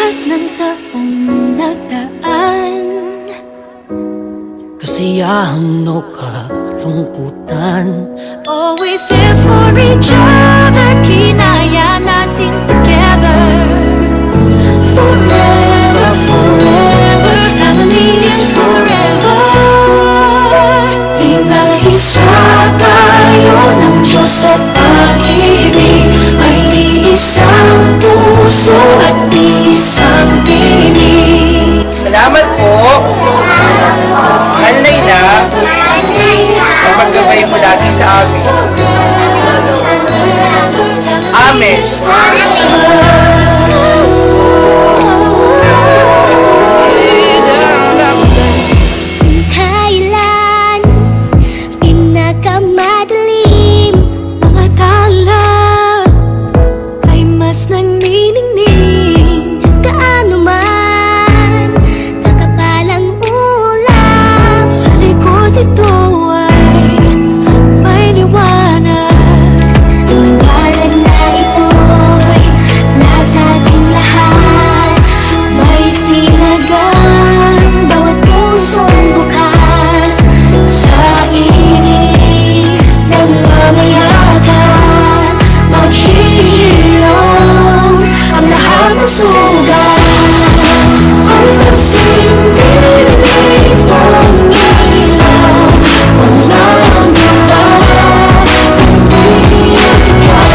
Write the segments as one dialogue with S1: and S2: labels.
S1: lahat ng taong nagdaan,
S2: kasiyahan o kalungkutan,
S1: always there for each other, kinaya natin together. Forever, forever, family is forever. Inahisa tayo ng Diyos at pag-ibig, may iisang puso at isang tinig.
S3: Salamat po, Mahal Layla, sa paggabay mo lagi sa amin. Amen.
S1: Kailan pinakamadilim ang akala ay mas nagniningning, kaano man kakapalang ulap sa likod ito ay may liwanag. Ang liwanag na ito'y nasa ating lahat, may sinagang bawat pusong bukas sa init ng mamayagan, maghihilom ang lahat ng sugat. Ang nagsing-dinig ng ilaw, walang iba kundi ikaw.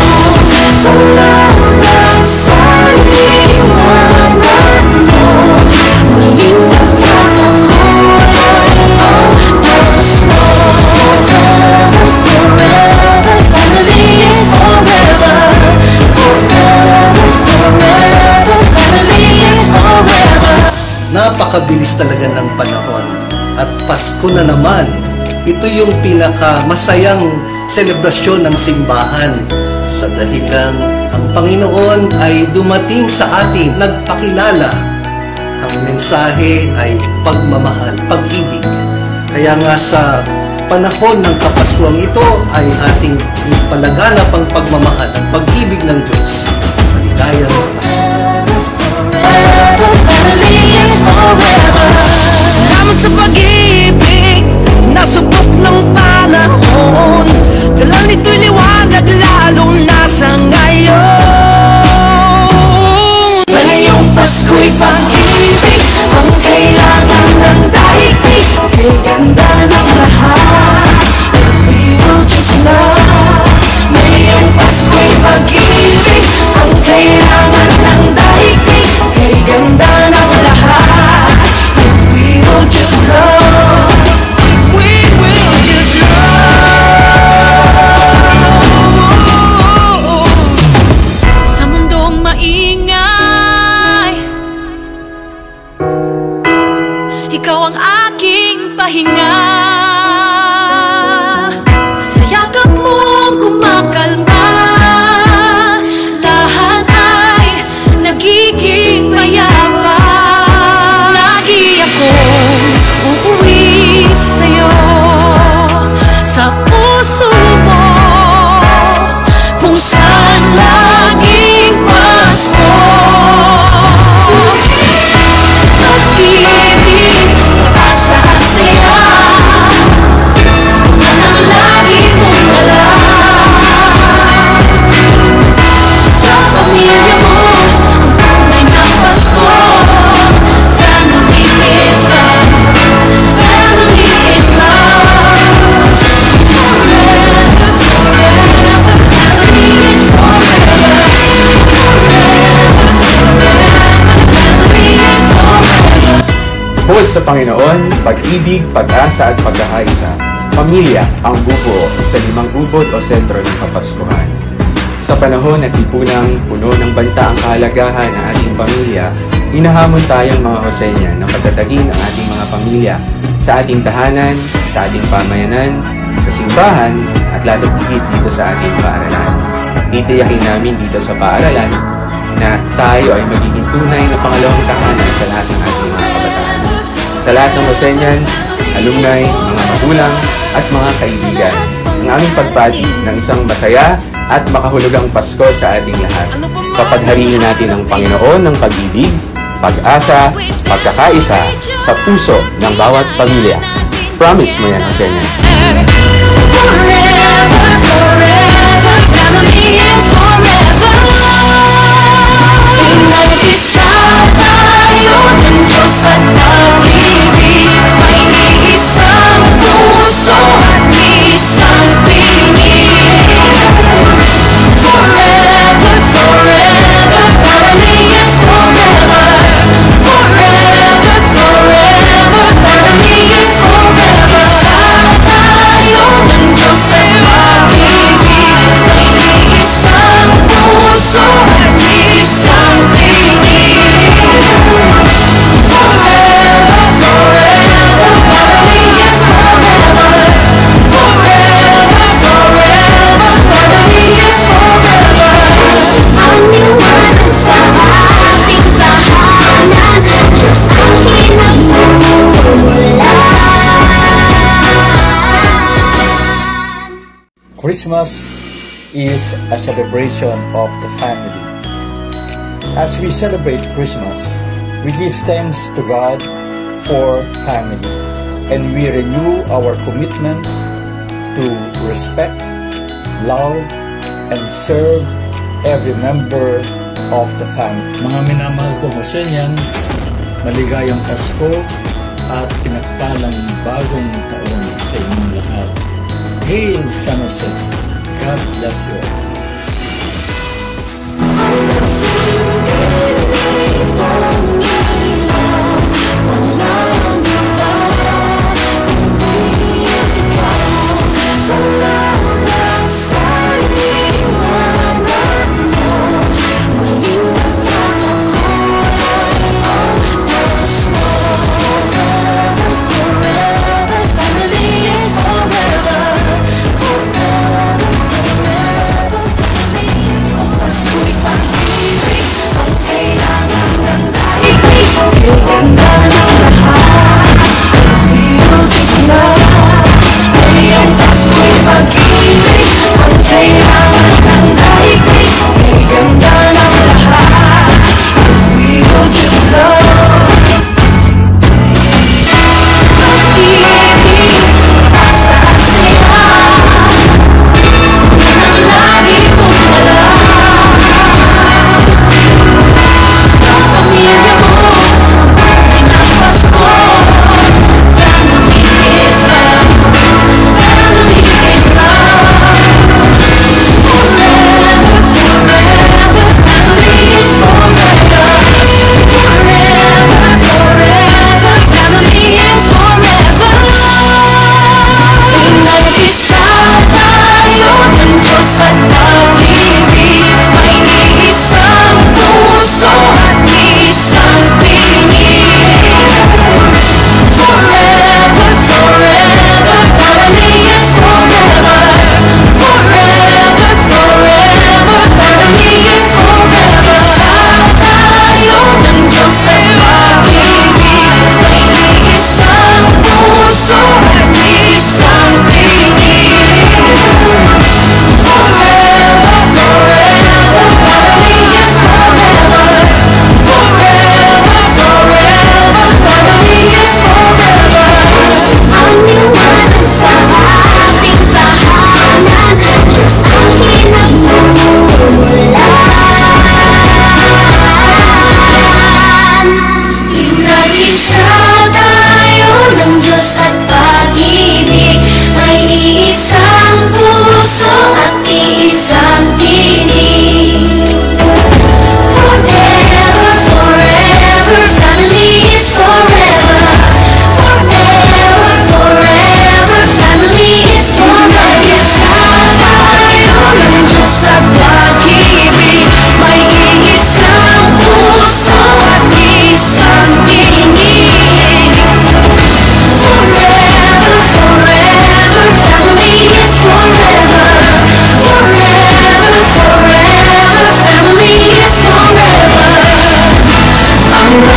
S1: Salamat sa liwanag mo, muling nagkakakulay ang Pasko. Forever, forever, family is forever. Forever, forever, family is forever.
S4: Napakabilis talaga ng panahon at Pasko na naman. Ito yung pinakamasayang selebrasyon ng simbahan sa dahilang ang Panginoon ay dumating sa atin, nagpakilala. Ang mensahe ay pagmamahal, pag-ibig. Kaya nga sa panahon ng Kapaskuhan ito ay ating ipalaganap ang pagmamahal, ang pag-ibig ng Diyos. Maligayang Pasko.
S2: salamat sa pag-ibig, nasubok ng panahon, dala nito'y liwanag lalo na sa ngayon.
S1: Ngayong Pasko'y pag-ibig, ang kailangan ng daigdig, kay ganda ng lahat, if we will just love. Ngayong Pasko'y pag-ibig, ang kailangan ng daigdig, kay ganda ng lahat, if we will just love.
S2: If we will just love. Sa mundong maingay, ikaw ang aking pahinga. Sa yakap mo kumakalma, lahat ay nagiging payapa. Lagi akong uuwi sa'yo, sa puso mo, kung saan laging Pasko. Pag-ibig, pag-asa-saya, yan ang lagi mong dala. Sa pamilya mo, ang tunay na Pasko. Family is love, family is love. Forever, forever, family is forever. Forever, forever, family is forever.
S5: Bukod sa Panginoon, pag-ibig, pag-asa at pagkakaisa, pamilya ang bubuo sa 5 ubod o sentro ng Kapaskuhan. Sa panahon at lipunang puno ng banta ang kahalagahan ng ating pamilya, hinahamon tayong mga Hosenya na patatagin ang ating mga pamilya sa ating tahanan, sa ating pamayanan, sa simbahan, at lalo't higit dito sa ating paaralan. Titiyakin namin dito sa paaralan na tayo ay magiging tunay na pangalawang tahanan sa lahat ng ating mga kabataan. Sa lahat ng Hosenyans, alumni, mga magulang, at mga kaibigan, ang aming pagpati ng isang masaya at makahulugang Pasko sa ating lahat. Papaghariin natin ang Panginoon ng pag-ibig, pag-asa, pagkakaisa sa puso ng bawat pamilya. Promise mo yan, Josenia.
S2: Forever, forever, family is forever. Pinag-isa tayo ng Diyos at pag-ibig. May iisang puso at isang tinig. Forever, forever, family is forever. Forever, forever, family is forever. Sa tayo ng Diyos ay pag-ibig. May iisang puso at isang tinig. Forever, forever, family is forever. Forever, forever, family is forever. Ang liwanag sa ating tahanan, Diyos ang pinagmumulan.
S6: Christmas is a celebration of the family. As we celebrate Christmas, we give thanks to God for family, and we renew our commitment to respect, love, and serve every member of the family. Mga minamahal kong Rosenians, maligayang Pasko at pinagpalang bagong taon sa inyong lahat. Hail San Jose! God bless you all.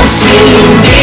S2: Sing